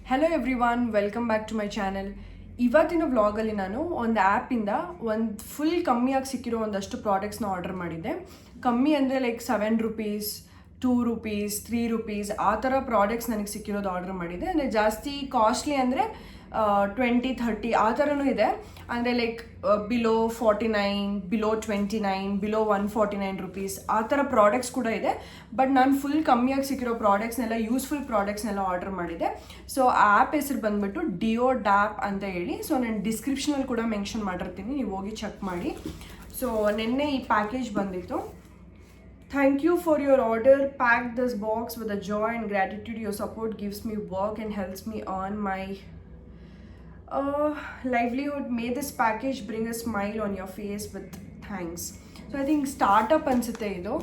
Hello everyone, welcome back to my channel. ಇವತ್ತಿನ ವ್ಲಾಗಲ್ಲಿ ನಾನು ಒಂದು ಆ್ಯಪಿಂದ ಒಂದು ಫುಲ್ ಕಮ್ಮಿಯಾಗಿ ಸಿಕ್ಕಿರೋ ಒಂದಷ್ಟು ಪ್ರಾಡಕ್ಟ್ಸ್ನ ಆರ್ಡರ್ ಮಾಡಿದ್ದೆ. ಕಮ್ಮಿ ಅಂದರೆ ಲೈಕ್ ₹7, ₹2, ₹3 ಆ ಥರ ಪ್ರಾಡಕ್ಟ್ಸ್ ನನಗೆ ಸಿಕ್ಕಿರೋದು ಆರ್ಡರ್ ಮಾಡಿದ್ದೆ. ಅಂದರೆ ಜಾಸ್ತಿ ಕಾಸ್ಟ್ಲಿ ಅಂದರೆ 20-30 ಆ ಥರನೂ ಇದೆ. ಅಂದರೆ ಲೈಕ್ ಬಿಲೋ 49, ಬಿಲೋ 29, ಬಿಲೋ ₹149 ಆ ಥರ ಪ್ರಾಡಕ್ಟ್ಸ್ ಕೂಡ ಇದೆ. ಬಟ್ ನಾನು ಫುಲ್ ಕಮ್ಮಿಯಾಗಿ ಸಿಕ್ಕಿರೋ ಪ್ರಾಡಕ್ಟ್ಸ್ನೆಲ್ಲ, ಯೂಸ್ಫುಲ್ ಪ್ರಾಡಕ್ಟ್ಸ್ನೆಲ್ಲ ಆರ್ಡರ್ ಮಾಡಿದೆ. ಸೊ ಆ ಆ್ಯಪ್ ಹೆಸರು ಬಂದುಬಿಟ್ಟು ಡಿಯೋಡ್ಯಾಪ್ ಅಂತ ಹೇಳಿ. ಸೊ ನಾನು ಡಿಸ್ಕ್ರಿಪ್ಷನಲ್ಲಿ ಕೂಡ ಮೆನ್ಷನ್ ಮಾಡಿರ್ತೀನಿ, ನೀವು ಹೋಗಿ ಚೆಕ್ ಮಾಡಿ. ಸೊ ನಿನ್ನೆ ಈ ಪ್ಯಾಕೇಜ್ ಬಂದಿತ್ತು. Thank you for your order. Pack this box with a joy and gratitude. Your support gives me work and helps me earn my livelihood. May this package bring a smile on your face with thanks. So I think startup ಅನಿಸುತ್ತೆ ಇದು.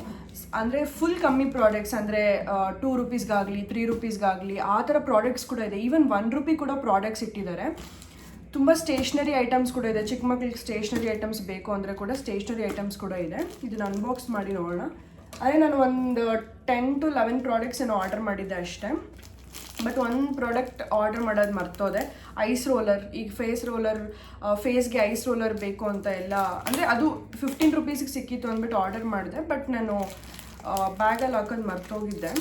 ಅಂದರೆ full ಕಮ್ಮಿ products, ಅಂದರೆ ₹2ಗಾಗಲಿ ₹3ಗಾಗಲಿ ಆ ಥರ products ಕೂಡ ಇದೆ. Even ₹1 ಕೂಡ ಪ್ರಾಡಕ್ಟ್ಸ್ ಇಟ್ಟಿದ್ದಾರೆ. ತುಂಬ ಸ್ಟೇಷ್ನರಿ ಐಟಮ್ಸ್ ಕೂಡ ಇದೆ. ಚಿಕ್ಕ ಮಕ್ಕಳಿಗೆ ಸ್ಟೇಷ್ನರಿ ಐಟಮ್ಸ್ ಬೇಕು ಅಂದರೆ ಕೂಡ ಸ್ಟೇಷ್ನರಿ ಐಟಮ್ಸ್ ಕೂಡ ಇದೆ. ಇದನ್ನು ಅನ್ಬಾಕ್ಸ್ ಮಾಡಿ ನೋಡೋಣ. ಅದೇ ನಾನು ಒಂದು 10 to 11 ಪ್ರಾಡಕ್ಟ್ಸ್ ಏನೋ ಆರ್ಡರ್ ಮಾಡಿದ್ದೆ ಅಷ್ಟೇ. ಬಟ್ ಒಂದು ಪ್ರಾಡಕ್ಟ್ ಆರ್ಡರ್ ಮಾಡೋದು ಮರ್ತೋದೆ. Ice roller. ಈಗ ಫೇಸ್ಗೆ ಐಸ್ ರೋಲರ್ ಬೇಕು ಅಂತ ಎಲ್ಲ, ಅಂದರೆ ಅದು ₹15 ಸಿಕ್ಕಿತ್ತು ಅಂದ್ಬಿಟ್ಟು ಆರ್ಡರ್ ಮಾಡಿದೆ. ಬಟ್ ನಾನು ಬ್ಯಾಗಲ್ಲಿ ಹಾಕೋದು ಮರ್ತೋಗಿದ್ದೆ.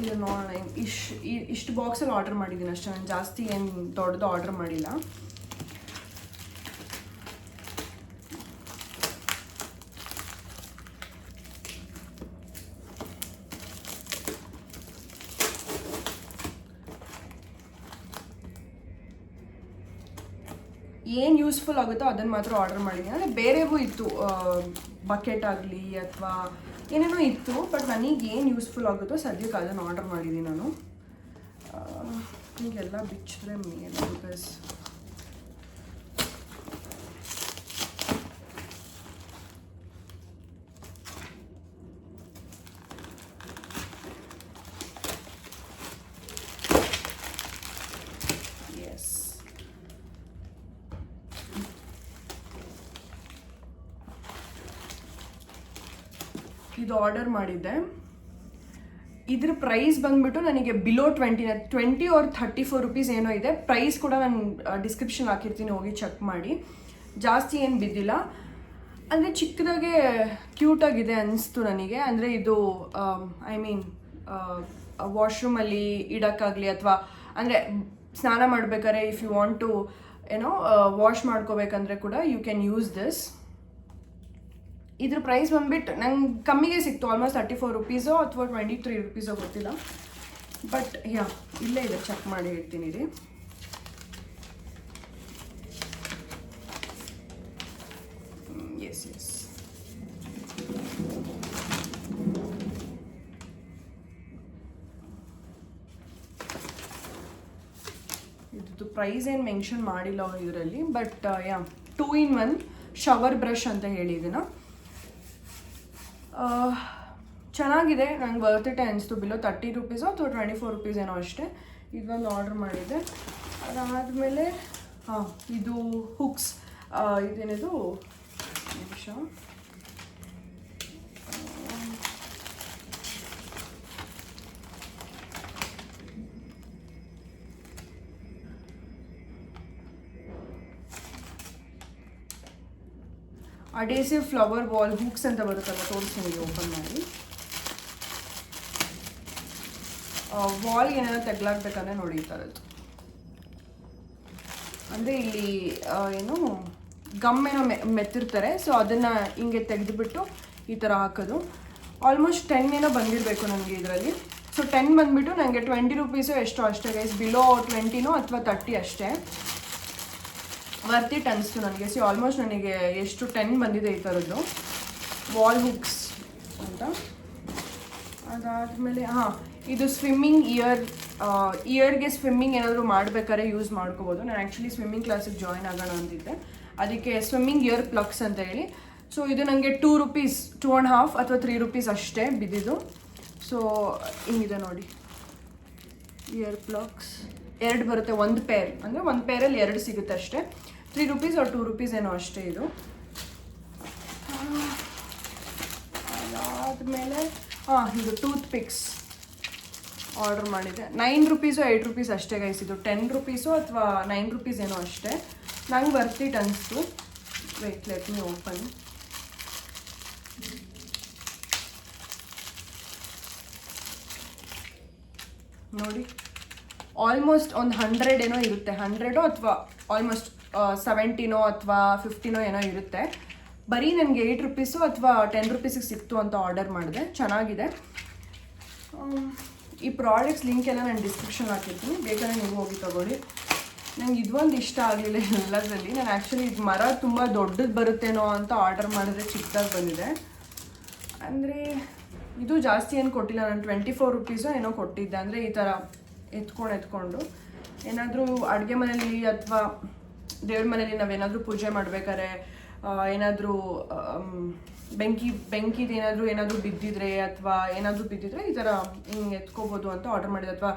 ಇದು ನೋಡೋಣ. ಇಷ್ಟು ಬಾಕ್ಸಲ್ಲಿ ಆರ್ಡರ್ ಮಾಡಿದ್ದೀನಿ ಅಷ್ಟೇ. ನಾನು ಜಾಸ್ತಿ ಏನು ದೊಡ್ಡದು ಆರ್ಡರ್ ಮಾಡಿಲ್ಲ. ಏನು ಯೂಸ್ಫುಲ್ ಆಗುತ್ತೋ ಅದನ್ನು ಮಾತ್ರ ಆರ್ಡರ್ ಮಾಡಿದ್ದೀನಿ. ಅಂದರೆ ಬೇರೆಗೂ ಇತ್ತು, ಬಕೆಟ್ ಆಗಲಿ ಅಥವಾ ಏನೇನೋ ಇತ್ತು. ಬಟ್ ನನಗೆ ಏನು ಯೂಸ್ಫುಲ್ ಆಗುತ್ತೋ ಸದ್ಯಕ್ಕೆ ಅದನ್ನು ಆರ್ಡರ್ ಮಾಡಿದ್ದೀನಿ ನಾನು. ಹೀಗೆಲ್ಲ ಬಿಚ್ಚಿದ್ರೆ ಮೇಲೆ, ಬಿಕಾಸ್ ಇದು ಆರ್ಡರ್ ಮಾಡಿದ್ದೆ. ಇದ್ರ ಪ್ರೈಸ್ ಬಂದ್ಬಿಟ್ಟು ನನಗೆ ಬಿಲೋ 20 or ₹34 ಏನೋ ಇದೆ. ಪ್ರೈಸ್ ಕೂಡ ನಾನು ಡಿಸ್ಕ್ರಿಪ್ಷನ್ ಹಾಕಿರ್ತೀನಿ, ಹೋಗಿ ಚೆಕ್ ಮಾಡಿ. ಜಾಸ್ತಿ ಏನು ಬಿದ್ದಿಲ್ಲ. ಅಂದರೆ ಚಿಕ್ಕದಾಗೆ ಕ್ಯೂಟಾಗಿದೆ ಅನಿಸ್ತು ನನಗೆ. ಅಂದರೆ ಇದು ಐ ಮೀನ್ ವಾಶ್ರೂಮಲ್ಲಿ ಇಡೋಕ್ಕಾಗಲಿ, ಅಥವಾ ಅಂದರೆ ಸ್ನಾನ ಮಾಡಬೇಕಾದ್ರೆ if you want to wash ಮಾಡ್ಕೋಬೇಕಂದ್ರೆ ಕೂಡ ಯು ಕ್ಯಾನ್ ಯೂಸ್ ದಿಸ್. ಇದ್ರ ಪ್ರೈಸ್ ಬಂದ್ಬಿಟ್ಟು ನಂಗೆ ಕಮ್ಮಿಗೆ ಸಿಕ್ತು. ಆಲ್ಮೋಸ್ಟ್ ₹34 ಅಥವಾ ₹23 ಗೊತ್ತಿಲ್ಲ. ಬಟ್ ಇಲ್ಲೇ ಇದೆ, ಚೆಕ್ ಮಾಡಿ ಹೇಳ್ತೀನಿ ರೀ. ಎಸ್ ಇದ್ದು ಪ್ರೈಸ್ ಏನು ಮೆನ್ಷನ್ ಮಾಡಿಲ್ಲ ಇದರಲ್ಲಿ. ಬಟ್ 2-in-1 ಶವರ್ ಬ್ರಷ್ ಅಂತ ಹೇಳಿದ್ದೀನ. ಚೆನ್ನಾಗಿದೆ, ನಂಗೆ ವರ್ತ್ ಇಟ್ ಅನಿಸ್ತು. ಬಿಲೋ ₹30 ಅಥವಾ ₹24 ಏನೋ ಅಷ್ಟೇ. ಇದೊಂದು ಆರ್ಡರ್ ಮಾಡಿದ್ದೆ. ಅದಾದಮೇಲೆ ಇದು ಹುಕ್ಸ್. ಇದೇನಿದು ನಿಮಿಷ, ಅಡೇಸಿವ್ ಫ್ಲವರ್ ವಾಲ್ ಹುಕ್ಸ್ ಅಂತ ಬರುತ್ತಲ್ಲ, ತೋರಿಸ್ತೀನಿ ಓಪನ್ ಮಾಡಿ. ವಾಲ್ಗೆ ಏನಾದ್ರು ತೆಗ್ಲಾಕ್ಬೇಕಂದ್ರೆ ನೋಡಿ ಈ ಥರದ್ದು. ಅಂದರೆ ಇಲ್ಲಿ ಗಮ್ ಏನೋ ಮೆತ್ತಿರ್ತಾರೆ. ಸೊ ಅದನ್ನು ಹಿಂಗೆ ತೆಗೆದುಬಿಟ್ಟು ಈ ಥರ ಹಾಕೋದು. ಆಲ್ಮೋಸ್ಟ್ 10 ಏನೋ ಬಂದಿರಬೇಕು ನನಗೆ ಇದರಲ್ಲಿ. ಸೊ 10 ಬಂದುಬಿಟ್ಟು ನನಗೆ ₹20 ಎಷ್ಟೋ ಅಷ್ಟೇ ಗೈಸ್. ಬಿಲೋ 20 ಅಥವಾ 30 ಅಷ್ಟೇ. ವರ್ತ್ ಇಟ್ ಅನಿಸ್ತು ನನಗೆ. ಸಿ ಆಲ್ಮೋಸ್ಟ್ ನನಗೆ ಎಷ್ಟು 10 ಬಂದಿದೆ ಈ ಥರದ್ದು ವಾಲ್ ಹುಕ್ಸ್ ಅಂತ. ಅದಾದಮೇಲೆ ಇದು ಸ್ವಿಮ್ಮಿಂಗ್ ಇಯರ್ಗೆ ಸ್ವಿಮ್ಮಿಂಗ್ ಏನಾದರೂ ಮಾಡಬೇಕಾದ್ರೆ ಯೂಸ್ ಮಾಡ್ಕೋಬೋದು. ನಾನು ಆ್ಯಕ್ಚುಲಿ ಸ್ವಿಮ್ಮಿಂಗ್ ಕ್ಲಾಸಿಗೆ ಜಾಯ್ನ್ ಆಗೋಣ ಅಂತಿದ್ದೆ, ಅದಕ್ಕೆ ಸ್ವಿಮ್ಮಿಂಗ್ ಇಯರ್ ಪ್ಲಗ್ಸ್ ಅಂತ ಹೇಳಿ. ಸೊ ಇದು ನನಗೆ ₹2, $2.5 ಅಥವಾ ₹3 ಅಷ್ಟೇ ಬಿದ್ದಿದ್ದು. ಸೊ ಹಿಂಗಿದೆ ನೋಡಿ, ಇಯರ್ ಪ್ಲಗ್ಸ್ 2 ಬರುತ್ತೆ. ಒಂದು ಪೇರ್, ಅಂದರೆ ಒಂದು ಪೇರಲ್ಲಿ 2 ಸಿಗುತ್ತೆ ಅಷ್ಟೇ. ₹3 or ₹2 ಏನೋ ಅಷ್ಟೇ ಇದು. ಅದಾದಮೇಲೆ ಇದು ಟೂತ್ ಪಿಕ್ಸ್. ಆರ್ಡರ್ ಮಾಡಿದೆ. 9 ರುಪೀಸು 8 ರುಪೀಸ್ ಅಷ್ಟೇ ಗೈಸ್. ಇದು 10 ರುಪೀಸು ಅಥವಾ 9 ರುಪೀಸ್ ಏನೋ ಅಷ್ಟೇ. ನಂಗೆ ವರ್ತ್ ಇಟ್ ಅನಿಸ್ತು. Wait, let me open. ನೋಡಿ, ಆಲ್ಮೋಸ್ಟ್ ಒಂದು 100 ಏನೋ ಇರುತ್ತೆ. 100 ಅಥವಾ ಆಲ್ಮೋಸ್ಟ್ 70 ಅಥವಾ 50 ಏನೋ ಇರುತ್ತೆ. ಬರೀ ನನಗೆ 8 ರುಪೀಸು ಅಥವಾ 10 ರುಪೀಸಿಗೆ ಸಿಕ್ತು ಅಂತ ಆರ್ಡರ್ ಮಾಡಿದೆ. ಚೆನ್ನಾಗಿದೆ. ಈ ಪ್ರಾಡಕ್ಟ್ಸ್ ಲಿಂಕ್ ಎಲ್ಲ ನಾನು ಡಿಸ್ಕ್ರಿಪ್ಷನ್ ಹಾಕಿರ್ತೀನಿ, ಬೇಕಾದ್ರೆ ನೀವು ಹೋಗಿ ತೊಗೊಳ್ಳಿ. ನಂಗೆ ಇದೊಂದು ಇಷ್ಟ ಆಗಲಿಲ್ಲ ಎಲ್ಲದರಲ್ಲಿ. ನಾನು ಆ್ಯಕ್ಚುಲಿ ಇದು ಮರ ತುಂಬ ದೊಡ್ಡದು ಬರುತ್ತೇನೋ ಅಂತ ಆರ್ಡರ್ ಮಾಡಿದ್ರೆ ಚಿಕ್ಕದಾಗಿ ಬಂದಿದೆ. ಅಂದರೆ ಇದು ಜಾಸ್ತಿ ಏನು ಕೊಟ್ಟಿಲ್ಲ, ನಾನು 24 ರುಪೀಸು ಏನೋ ಕೊಟ್ಟಿದ್ದೆ. ಅಂದರೆ ಈ ಥರ ಎತ್ಕೊಂಡು ಏನಾದರೂ ಅಡುಗೆ ಮನೇಲಿ ಅಥವಾ ದೇವ್ರ ಮನೇಲಿ ನಾವೇನಾದರೂ ಪೂಜೆ ಮಾಡಬೇಕಾದ್ರೆ ಏನಾದರೂ ಬೆಂಕಿದು ಏನಾದರೂ ಬಿದ್ದಿದ್ರೆ ಅಥವಾ ಏನಾದರೂ ಬಿದ್ದಿದ್ರೆ ಈ ಥರ ಹಿಂಗೆ ಎತ್ಕೋಬೋದು ಅಂತ ಆರ್ಡರ್ ಮಾಡಿದೆ. ಅಥವಾ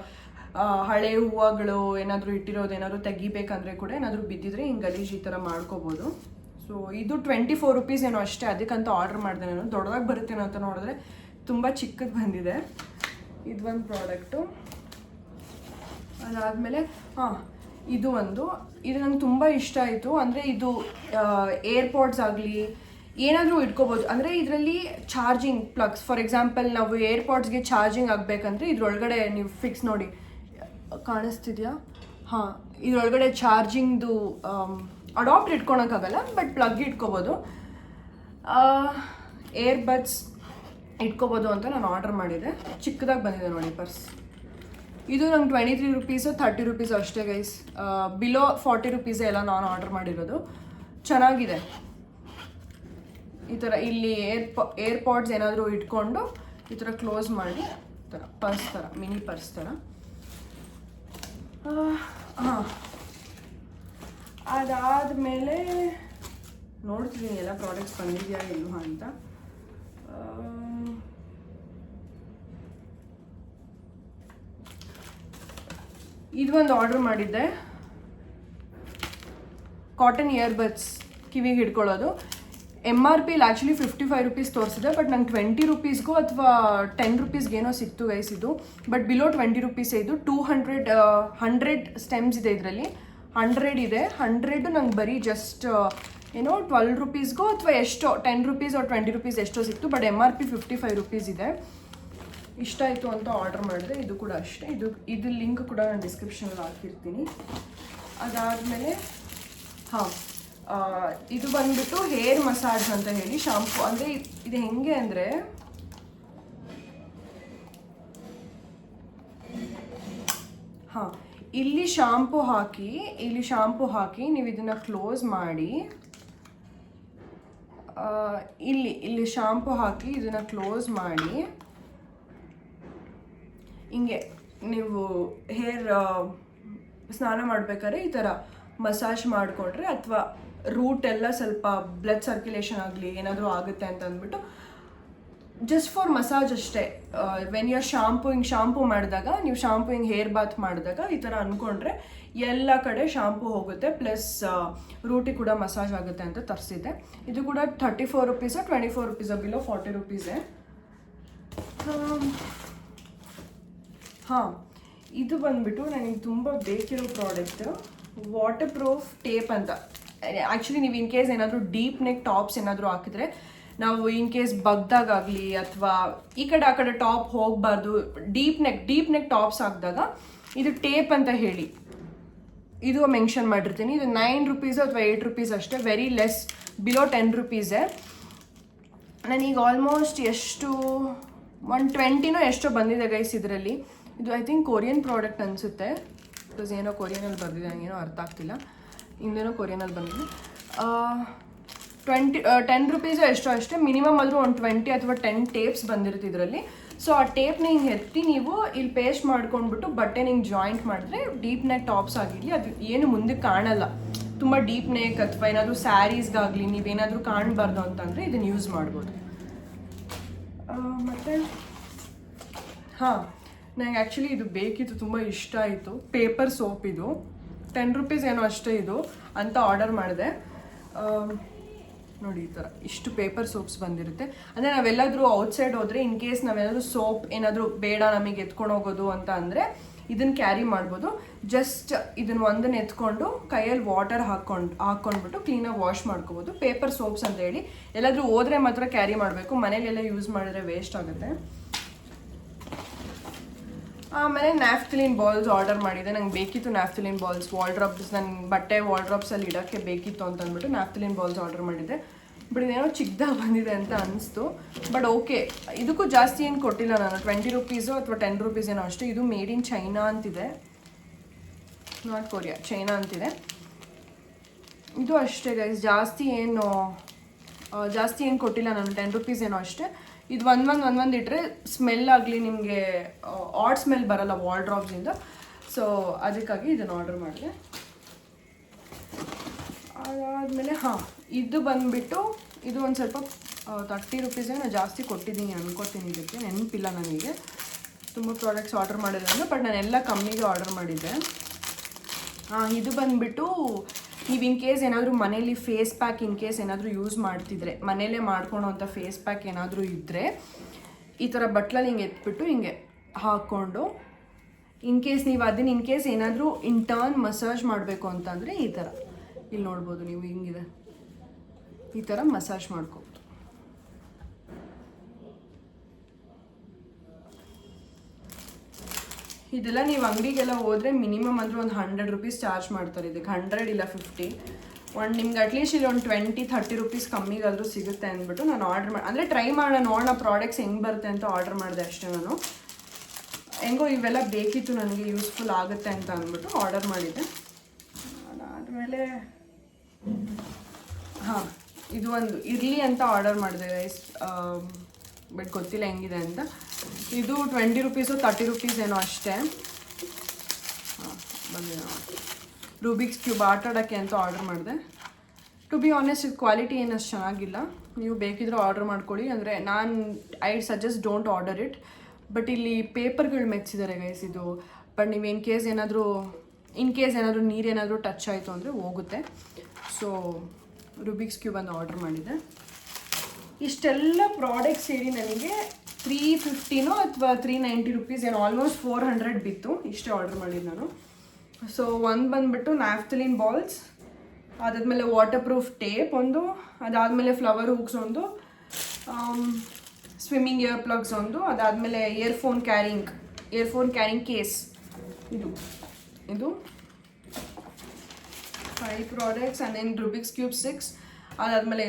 ಹಳೆ ಹೂವುಗಳು ಏನಾದರೂ ಇಟ್ಟಿರೋದು ಏನಾದರೂ ತೆಗಿಬೇಕಂದ್ರೆ ಕೂಡ ಏನಾದರೂ ಬಿದ್ದಿದ್ರೆ ಹಿಂಗೆ ಗಲೀಜು ಈ ಥರ ಮಾಡ್ಕೋಬೋದು. ಸೊ ಇದು 24 ರುಪೀಸ್ ಏನೋ ಅಷ್ಟೇ, ಅದಕ್ಕಂತ ಆರ್ಡರ್ ಮಾಡಿದೆ ನಾನು. ದೊಡ್ಡದಾಗಿ ಬರುತ್ತೇನೋ ಅಂತ ನೋಡಿದ್ರೆ ತುಂಬ ಚಿಕ್ಕದು ಬಂದಿದೆ. ಇದು ಒಂದು ಪ್ರಾಡಕ್ಟು. ಅದಾದಮೇಲೆ ಇದು ನಂಗೆ ತುಂಬ ಇಷ್ಟ ಆಯಿತು. ಅಂದರೆ ಇದು ಏರ್ಪಾಡ್ಸ್ ಆಗಲಿ ಏನಾದರೂ ಇಟ್ಕೋಬೋದು. ಅಂದರೆ ಇದರಲ್ಲಿ ಚಾರ್ಜಿಂಗ್ ಪ್ಲಗ್ಸ್, ಫಾರ್ ಎಕ್ಸಾಂಪಲ್ ನಾವು ಏರ್ಪಾಡ್ಸ್ಗೆ ಚಾರ್ಜಿಂಗ್ ಆಗಬೇಕಂದ್ರೆ ಇದ್ರೊಳಗಡೆ ನೀವು ಫಿಕ್ಸ್ ನೋಡಿ, ಕಾಣಿಸ್ತಿದೆಯಾ? ಇದ್ರೊಳಗಡೆ ಚಾರ್ಜಿಂಗ್ದು ಅಡಾಪ್ಟರ್ ಇಟ್ಕೊಳಕ್ಕಾಗಲ್ಲ, ಬಟ್ ಪ್ಲಗ್ ಇಟ್ಕೋಬೋದು. ಏರ್ಬಡ್ಸ್ ಇಟ್ಕೋಬೋದು ಅಂತ ನಾನು ಆರ್ಡರ್ ಮಾಡಿದೆ. ಚಿಕ್ಕದಾಗಿ ಬಂದಿದೆ ನೋಡಿ ಪರ್ಸ್. ಇದು ನಂಗೆ 23 ರುಪೀಸು 30 ರುಪೀಸು ಅಷ್ಟೇ ಗೈಸ್. ಬಿಲೋ 40 ರುಪೀಸೇ ಎಲ್ಲ ನಾನು ಆರ್ಡರ್ ಮಾಡಿರೋದು. ಚೆನ್ನಾಗಿದೆ. ಈ ಥರ ಇಲ್ಲಿ ಏರ್ಪಾಡ್ಸ್ ಏನಾದರೂ ಇಟ್ಕೊಂಡು ಈ ಥರ ಕ್ಲೋಸ್ ಮಾಡಿ ಈ ಥರ ಪರ್ಸ್ ಥರ, ಮಿನಿ ಪರ್ಸ್ ಥರ. ಅದಾದಮೇಲೆ ನೋಡ್ತೀನಿ ಎಲ್ಲ ಪ್ರಾಡಕ್ಟ್ಸ್ ಬಂದಿದೆಯಾ ಇಲ್ವಾ ಅಂತ. ಇದು ಒಂದು ಆರ್ಡರ್ ಮಾಡಿದ್ದೆ, ಕಾಟನ್ ಇಯರ್ಬಡ್ಸ್ ಕಿವಿಗೆ ಹಿಡ್ಕೊಳ್ಳೋದು. MRP ಆ್ಯಕ್ಚುಲಿ 55 ರುಪೀಸ್ ತೋರಿಸಿದೆ, ಬಟ್ ನಂಗೆ 20 ರುಪೀಸ್ಗೂ ಅಥವಾ 10 ರುಪೀಸ್ಗೇನೋ ಸಿಕ್ತು ಗೈಸ್ ಇದು. ಬಟ್ ಬಿಲೋ 20 ರುಪೀಸೇ ಇದು. 100 ಸ್ಟೆಮ್ಸ್ ಇದೆ ಇದರಲ್ಲಿ. 100 ಇದೆ. 100 ನಂಗೆ ಬರೀ ಜಸ್ಟ್ ಏನೋ 12 ರುಪೀಸ್ಗೋ ಅಥವಾ ಎಷ್ಟೋ 10 ರುಪೀಸ್ ಅಥವಾ 20 ರುಪೀಸ್ ಎಷ್ಟೋ ಸಿಕ್ತು. ಬಟ್ MRP 55 ರುಪೀಸ್ ಇದೆ. ಇಷ್ಟ ಆಯಿತು ಅಂತ ಆರ್ಡರ್ ಮಾಡಿದೆ. ಇದು ಕೂಡ ಅಷ್ಟೇ. ಇದು ಲಿಂಕ್ ಕೂಡ ನಾನು ಡಿಸ್ಕ್ರಿಪ್ಷನಲ್ಲಿ ಹಾಕಿರ್ತೀನಿ. ಅದಾದಮೇಲೆ ಇದು ಬಂದ್ಬಿಟ್ಟು ಹೇರ್ ಮಸಾಜ್ ಅಂತ ಹೇಳಿ ಶಾಂಪು. ಅಂದರೆ ಇದು ಹೆಂಗೆ ಅಂದರೆ ಇಲ್ಲಿ ಶಾಂಪು ಹಾಕಿ ನೀವು ಇದನ್ನು ಕ್ಲೋಸ್ ಮಾಡಿ, ಇಲ್ಲಿ ಶಾಂಪು ಹಾಕಿ ಇದನ್ನು ಕ್ಲೋಸ್ ಮಾಡಿ ಹಿಂಗೆ ನೀವು ಹೇರ್ ಸ್ನಾನ ಮಾಡಬೇಕಾದ್ರೆ ಈ ಥರ ಮಸಾಜ್ ಮಾಡಿಕೊಂಡ್ರೆ, ಅಥವಾ ರೂಟ್ ಎಲ್ಲ ಸ್ವಲ್ಪ ಬ್ಲಡ್ ಸರ್ಕ್ಯುಲೇಷನ್ ಆಗಲಿ ಏನಾದರೂ ಆಗುತ್ತೆ ಅಂತ ಅಂದ್ಬಿಟ್ಟು ಜಸ್ಟ್ ಫಾರ್ ಮಸಾಜ್ ಅಷ್ಟೇ. ವೆನ್ ಯು ಶಾಂಪು ಮಾಡಿದಾಗ, ನೀವು ಹಿಂಗೆ ಹೇರ್ ಬಾತ್ ಮಾಡಿದಾಗ ಈ ಥರ ಅಂದ್ಕೊಂಡ್ರೆ ಎಲ್ಲ ಕಡೆ ಶಾಂಪು ಹೋಗುತ್ತೆ, ಪ್ಲಸ್ ರೂಟಿಗೆ ಕೂಡ ಮಸಾಜ್ ಆಗುತ್ತೆ ಅಂತ ತರಿಸಿದ್ದೆ. ಇದು ಕೂಡ 34 ರುಪೀಸ 24 ರುಪೀಸ, ಬಿಲೋ 40 ರುಪೀಸೇ. ಇದು ಬಂದ್ಬಿಟ್ಟು ನನಗೆ ತುಂಬ ಬೇಕಿರೋ ಪ್ರಾಡಕ್ಟ್, ವಾಟರ್ ಪ್ರೂಫ್ ಟೇಪ್ ಅಂತ. ಆ್ಯಕ್ಚುಲಿ ನೀವು ಇನ್ ಕೇಸ್ ಏನಾದರೂ ಡೀಪ್ ನೆಕ್ ಟಾಪ್ಸ್ ಏನಾದರೂ ಹಾಕಿದ್ರೆ, ನಾವು ಇನ್ ಕೇಸ್ ಬಗ್ದಾಗಲಿ ಅಥವಾ ಈ ಕಡೆ ಆ ಕಡೆ ಟಾಪ್ ಹೋಗಬಾರ್ದು, ಡೀಪ್ ನೆಕ್ ಟಾಪ್ಸ್ ಹಾಕಿದಾಗ ಇದು ಟೇಪ್ ಅಂತ ಹೇಳಿ ಇದು ಮೆನ್ಷನ್ ಮಾಡಿರ್ತೀನಿ. ಇದು 9 ರುಪೀಸ್ ಅಥವಾ 8 ರುಪೀಸ್ ಅಷ್ಟೇ, ವೆರಿ ಲೆಸ್, ಬಿಲೋ 10 ರುಪೀಸೇ. ನನಗೆ ಆಲ್ಮೋಸ್ಟ್ ಎಷ್ಟು 120 ಎಷ್ಟೋ ಬಂದಿದೆ ಗೈಸ್ ಇದರಲ್ಲಿ. ಇದು ಐ ಥಿಂಕ್ ಕೊರಿಯನ್ ಪ್ರಾಡಕ್ಟ್ ಅನಿಸುತ್ತೆ, ಬಿಕಾಸ್ ಏನೋ ಕೊರಿಯನಲ್ಲಿ ಬಂದಿದೆ, ನನಗೇನೋ ಅರ್ಥ ಆಗ್ತಿಲ್ಲ. ಇಂದೇನೋ ಕೊರಿಯನಲ್ಲಿ ಬಂದಿದೆ. 10 ರುಪೀಸು ಎಷ್ಟೋ ಅಷ್ಟೇ, ಮಿನಿಮಮ್ ಆದರೂ ಒಂದು 20 ಅಥವಾ 10 ಟೇಪ್ಸ್ ಬಂದಿರುತ್ತೆ ಇದರಲ್ಲಿ. ಸೊ ಆ ಟೇಪ್ನ ಹಿಂಗೆ ಎತ್ತಿ ನೀವು ಇಲ್ಲಿ ಪೇಸ್ಟ್ ಮಾಡ್ಕೊಂಡ್ಬಿಟ್ಟು ಬಟ್ಟೆ ಹಿಂಗೆ ಜಾಯಿಂಟ್ ಮಾಡಿದ್ರೆ ಡೀಪ್ ನೆಕ್ ಟಾಪ್ಸ್ ಆಗಿರಲಿ ಅದು ಏನು ಮುಂದಕ್ಕೆ ಕಾಣಲ್ಲ. ತುಂಬ ಡೀಪ್ ನೆಕ್ ಅಥವಾ ಏನಾದರೂ ಸ್ಯಾರೀಸ್ಗಾಗಲಿ ನೀವೇನಾದರೂ ಕಾಣಬಾರ್ದು ಅಂತಂದರೆ ಇದನ್ನು ಯೂಸ್ ಮಾಡ್ಬೋದು. ಮತ್ತು ನನಗೆ ಆ್ಯಕ್ಚುಲಿ ಇದು ಬೇಕಿತ್ತು, ತುಂಬ ಇಷ್ಟ ಆಯಿತು. ಪೇಪರ್ ಸೋಪ್ ಇದು 10 ರುಪೀಸ್ ಏನೋ ಅಷ್ಟೇ ಇದು ಅಂತ ಆರ್ಡರ್ ಮಾಡಿದೆ. ನೋಡಿ ಈ ಥರ ಇಷ್ಟು ಪೇಪರ್ ಸೋಪ್ಸ್ ಬಂದಿರುತ್ತೆ. ಅಂದರೆ ನಾವೆಲ್ಲಾದರೂ ಔಟ್ಸೈಡ್ ಹೋದರೆ ಇನ್ ಕೇಸ್ ನಾವೇನಾದರೂ ಸೋಪ್ ಏನಾದರೂ ಬೇಡ ನಮಗೆ ಎತ್ಕೊಂಡು ಹೋಗೋದು ಅಂತ ಅಂದರೆ ಇದನ್ನು ಕ್ಯಾರಿ ಮಾಡ್ಬೋದು. ಜಸ್ಟ್ ಇದನ್ನು ಒಂದನ್ನು ಎತ್ಕೊಂಡು ಕೈಯಲ್ಲಿ ವಾಟರ್ ಹಾಕ್ಕೊಂಡ್ಬಿಟ್ಟು ಕ್ಲೀನಾಗಿ ವಾಶ್ ಮಾಡ್ಕೋಬೋದು. ಪೇಪರ್ ಸೋಪ್ಸ್ ಅಂತ ಹೇಳಿ ಎಲ್ಲಾದರೂ ಹೋದರೆ ಮಾತ್ರ ಕ್ಯಾರಿ ಮಾಡಬೇಕು, ಮನೇಲೆಲ್ಲ ಯೂಸ್ ಮಾಡಿದ್ರೆ ವೇಸ್ಟ್ ಆಗುತ್ತೆ. ಆಮೇಲೆ ನ್ಯಾಫ್ಥಲಿನ್ ಬಾಲ್ಸ್ ಆರ್ಡರ್ ಮಾಡಿದೆ. ನಂಗೆ ಬೇಕಿತ್ತು ನ್ಯಾಫ್ಥಲಿನ್ ಬಾಲ್ಸ್, ವಾಲ್ಡ್ರಾಪ್ಸ್, ನನ್ನ ಬಟ್ಟೆ ವಾಲ್ಡ್ರಾಪ್ಸಲ್ಲಿ ಇಡೋಕ್ಕೆ ಬೇಕಿತ್ತು ಅಂತ ಅಂದ್ಬಿಟ್ಟು ನ್ಯಾಫ್ಥಲಿನ್ ಬಾಲ್ಸ್ ಆರ್ಡರ್ ಮಾಡಿದ್ದೆ. ಬಟ್ ಇದೇನೋ ಚಿಕ್ಕದಾಗಿ ಬಂದಿದೆ ಅಂತ ಅನಿಸ್ತು. ಬಟ್ ಓಕೆ, ಇದಕ್ಕೂ ಜಾಸ್ತಿ ಏನು ಕೊಟ್ಟಿಲ್ಲ ನಾನು, 20 ರೂಪೀಸು ಅಥವಾ 10 ರೂಪೀಸ್ ಏನೋ ಅಷ್ಟೇ. ಇದು ಮೇಡ್ ಇನ್ ಚೈನಾ ಅಂತಿದೆ, ನಾಟ್ ಕೊರಿಯಾ, ಚೈನಾ ಅಂತಿದೆ. ಇದು ಅಷ್ಟೇ ಗೈಸ್, ಜಾಸ್ತಿ ಏನು ಕೊಟ್ಟಿಲ್ಲ ನಾನು, 10 ರೂಪೀಸ್ ಏನೋ ಅಷ್ಟೇ. ಇದು ಒಂದೊಂದು ಇಟ್ಟರೆ ಸ್ಮೆಲ್ ಆಗಲಿ ನಿಮಗೆ ಆಡ್ ಸ್ಮೆಲ್ ಬರಲ್ಲ ವಾಲ್ಡ್ರಾಪ್ಸಿಂದ. ಸೊ ಅದಕ್ಕಾಗಿ ಇದನ್ನು ಆರ್ಡರ್ ಮಾಡಿದೆ. ಅದಾದಮೇಲೆ ಇದು ಬಂದುಬಿಟ್ಟು ಇದು ಒಂದು ಸ್ವಲ್ಪ 30 ರೂಪೀಸೇ ನಾನು ಜಾಸ್ತಿ ಕೊಟ್ಟಿದ್ದೀನಿ ಅನ್ಕೋತೀನಿ. ಇದಕ್ಕೆ ನೆನಪಿಲ್ಲ ನನಗೆ, ತುಂಬ ಪ್ರಾಡಕ್ಟ್ಸ್ ಆರ್ಡರ್ ಮಾಡಿದ್ರಿಂದ, ಬಟ್ ನಾನೆಲ್ಲ ಕಮ್ಮಿಗೆ ಆರ್ಡರ್ ಮಾಡಿದ್ದೆ. ಇದು ಬಂದುಬಿಟ್ಟು ನೀವು ಇನ್ ಕೇಸ್ ಏನಾದರೂ ಮನೇಲಿ ಫೇಸ್ ಪ್ಯಾಕ್ ಇನ್ ಕೇಸ್ ಏನಾದರೂ ಯೂಸ್ ಮಾಡ್ತಿದ್ರೆ, ಮನೇಲೇ ಮಾಡ್ಕೊಳೋವಂಥ ಫೇಸ್ ಪ್ಯಾಕ್ ಏನಾದರೂ ಇದ್ದರೆ ಈ ಥರ ಬಟ್ಲಲ್ಲಿ ಹಿಂಗೆ ಎತ್ಬಿಟ್ಟು ಹಿಂಗೆ ಹಾಕ್ಕೊಂಡು ಇನ್ ಕೇಸ್ ನೀವು ಅದನ್ನ ಇನ್ ಕೇಸ್ ಏನಾದರೂ ಇಂಟರ್ನ್ ಮಸಾಜ್ ಮಾಡಬೇಕು ಅಂತಂದರೆ ಈ ಥರ ಇಲ್ಲಿ ನೋಡ್ಬೋದು ನೀವು, ಹಿಂಗಿದೆ ಈ ಥರ ಮಸಾಜ್ ಮಾಡ್ಕೋಬೋದು. ಇದೆಲ್ಲ ನೀವು ಅಂಗಡಿಗೆಲ್ಲ ಹೋದರೆ ಮಿನಿಮಮ್ ಅಂದರೆ ಒಂದು 100 ರೂಪೀಸ್ ಚಾರ್ಜ್ ಮಾಡ್ತಾರೆ ಇದಕ್ಕೆ, 100 ಇಲ್ಲ 50. ನಿಮ್ಗೆ ಅಟ್ಲೀಸ್ಟ್ ಇಲ್ಲಿ ಒಂದು 20-30 ರೂಪೀಸ್ ಕಮ್ಮಿಗಾದರೂ ಸಿಗುತ್ತೆ ಅಂದ್ಬಿಟ್ಟು ನಾನು ಆರ್ಡರ್ ಅಂದರೆ ಟ್ರೈ ನೋಡೋಣ ಪ್ರಾಡಕ್ಟ್ಸ್ ಹೆಂಗೆ ಬರುತ್ತೆ ಅಂತ ಆರ್ಡರ್ ಮಾಡಿದೆ ಅಷ್ಟೇ. ನಾನು ಹೆಂಗೋ ಇವೆಲ್ಲ ಬೇಕಿತ್ತು ನನಗೆ, ಯೂಸ್ಫುಲ್ ಆಗುತ್ತೆ ಅಂತ ಅಂದ್ಬಿಟ್ಟು ಆರ್ಡರ್ ಮಾಡಿದ್ದೆ. ಅದಾದಮೇಲೆ ಇದು ಒಂದು ಇರಲಿ ಅಂತ ಆರ್ಡರ್ ಮಾಡಿದೆ ಗೈಸ್, ಬಟ್ ಗೊತ್ತಿಲ್ಲ ಹೆಂಗಿದೆ ಅಂತ. ಇದು 20 ರೂಪೀಸು 30 ರೂಪೀಸ್ ಏನೋ ಅಷ್ಟೇ. ಬಂದಿದೆ ರೂಬಿಕ್ಸ್ ಕ್ಯೂಬ್ ಆಟ ಆಡೋಕ್ಕೆ ಅಂತ ಆರ್ಡರ್ ಮಾಡಿದೆ. ಟು ಬಿ ಆನೆಸ್ಟ್ ಇದು ಕ್ವಾಲಿಟಿ ಏನಷ್ಟು ಚೆನ್ನಾಗಿಲ್ಲ, ನೀವು ಬೇಕಿದ್ರೆ ಆರ್ಡರ್ ಮಾಡ್ಕೊಳ್ಳಿ. ಅಂದರೆ I suggest don't order it. But ಇಲ್ಲಿ ಪೇಪರ್ಗಳು ಮೆಚ್ಚಿದ್ದಾರೆ ಗೈಸ್ ಇದು. ಬಟ್ ನೀವು ಇನ್ ಕೇಸ್ ಏನಾದರೂ ನೀರೇನಾದರೂ ಟಚ್ ಆಯಿತು ಅಂದರೆ ಹೋಗುತ್ತೆ. ಸೊ ರೂಬಿಕ್ಸ್ ಕ್ಯೂಬ್ ಅಂತ ಆರ್ಡರ್ ಮಾಡಿದೆ. ಇಷ್ಟೆಲ್ಲ ಪ್ರಾಡಕ್ಟ್ಸ್ ಸೇರಿ ನನಗೆ 350 ಅಥವಾ 390 ರೂಪೀಸ್ ಏನೋ, ಆಲ್ಮೋಸ್ಟ್ 400 ಬಿತ್ತು. ಇಷ್ಟೇ ಆರ್ಡರ್ ಮಾಡಿದ್ದು ನಾನು. ಸೊ ಒಂದು ಬಂದುಬಿಟ್ಟು ನ್ಯಾಫ್ಥಲಿನ್ ಬಾಲ್ಸ್, ಅದಾದಮೇಲೆ ವಾಟರ್ ಪ್ರೂಫ್ ಟೇಪ್ ಒಂದು, ಅದಾದಮೇಲೆ ಫ್ಲವರ್ ಹೂಕ್ಸ್ ಒಂದು, ಸ್ವಿಮ್ಮಿಂಗ್ ಇಯರ್ ಪ್ಲಗ್ಸ್ ಒಂದು, ಅದಾದಮೇಲೆ ಇಯರ್ಫೋನ್ ಕ್ಯಾರಿಂಗ್ ಕೇಸ್. ಇದು 5 products. And then Rubik's cube 6. ಅದಾದಮೇಲೆ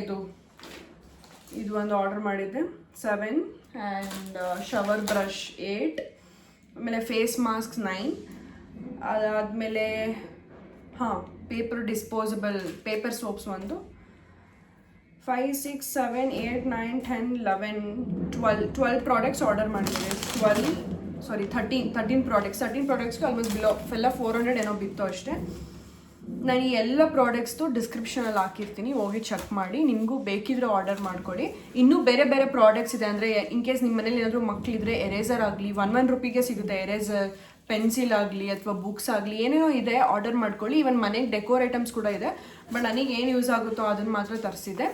ಇದು ಒಂದು ಆರ್ಡರ್ ಮಾಡಿದ್ದೆ 7. And shower brush 8. ಆಮೇಲೆ ಫೇಸ್ ಮಾಸ್ಕ್ 9. ಅದಾದಮೇಲೆ ಪೇಪರ್ ಸೋಪ್ಸ್ ಒಂದು 5, 6, 7, 8, 9, 10, 11, 12 ಪ್ರಾಡಕ್ಟ್ಸ್ ಆರ್ಡರ್ ಮಾಡಿದ್ದೆ. 13 ಪ್ರಾಡಕ್ಟ್ಸ್ಗೆ ಆಲ್ಮೋಸ್ಟ್ ಬಿಲೋ ಎಲ್ಲ 400 ಏನೋ ಬಿತ್ತು ಅಷ್ಟೇ. ನಾನು ಈ ಎಲ್ಲ ಪ್ರಾಡಕ್ಟ್ಸ್ದು ಡಿಸ್ಕ್ರಿಪ್ಷನಲ್ಲಿ ಹಾಕಿರ್ತೀನಿ, ಹೋಗಿ ಚೆಕ್ ಮಾಡಿ. ನಿಮಗೂ ಬೇಕಿದ್ರೆ ಆರ್ಡರ್ ಮಾಡ್ಕೊಳ್ಳಿ. ಇನ್ನೂ ಬೇರೆ ಬೇರೆ ಪ್ರಾಡಕ್ಟ್ಸ್ ಇದೆ. ಅಂದರೆ ಇನ್ ಕೇಸ್ ನಿಮ್ಮ ಮನೇಲಿ ಏನಾದರೂ ಮಕ್ಕಳಿದ್ರೆ ಎರೇಸರ್ ಆಗಲಿ 1 ರೂಪಿಗೆ ಸಿಗುತ್ತೆ. ಎರೇಸರ್, ಪೆನ್ಸಿಲ್ ಆಗಲಿ ಅಥವಾ ಬುಕ್ಸ್ ಆಗಲಿ ಏನೇನೋ ಇದೆ, ಆರ್ಡರ್ ಮಾಡ್ಕೊಳ್ಳಿ. ಈವನ್ ಮನೆಗೆ ಡೆಕೋರ್ ಐಟಮ್ಸ್ ಕೂಡ ಇದೆ. ಬಟ್ ನನಗೆ ಏನು ಯೂಸ್ ಆಗುತ್ತೋ ಅದನ್ನು ಮಾತ್ರ ತರಿಸಿದೆ.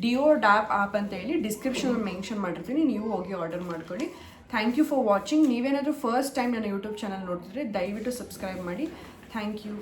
ಡಿಯೋ ಡ್ಯಾಪ್ ಆ್ಯಪ್ ಅಂತ ಹೇಳಿ ಡಿಸ್ಕ್ರಿಪ್ಷನಲ್ಲಿ ಮೆನ್ಷನ್ ಮಾಡಿರ್ತೀನಿ, ನೀವು ಹೋಗಿ ಆರ್ಡರ್ ಮಾಡ್ಕೊಳ್ಳಿ. Thank you for watching. ನೀವೇನಾದರೂ ಫಸ್ಟ್ ಟೈಮ್ ನನ್ನ ಯೂಟ್ಯೂಬ್ ಚಾನಲ್ ನೋಡ್ತಿದ್ರೆ ದಯವಿಟ್ಟು ಸಬ್ಸ್ಕ್ರೈಬ್ ಮಾಡಿ. Thank you.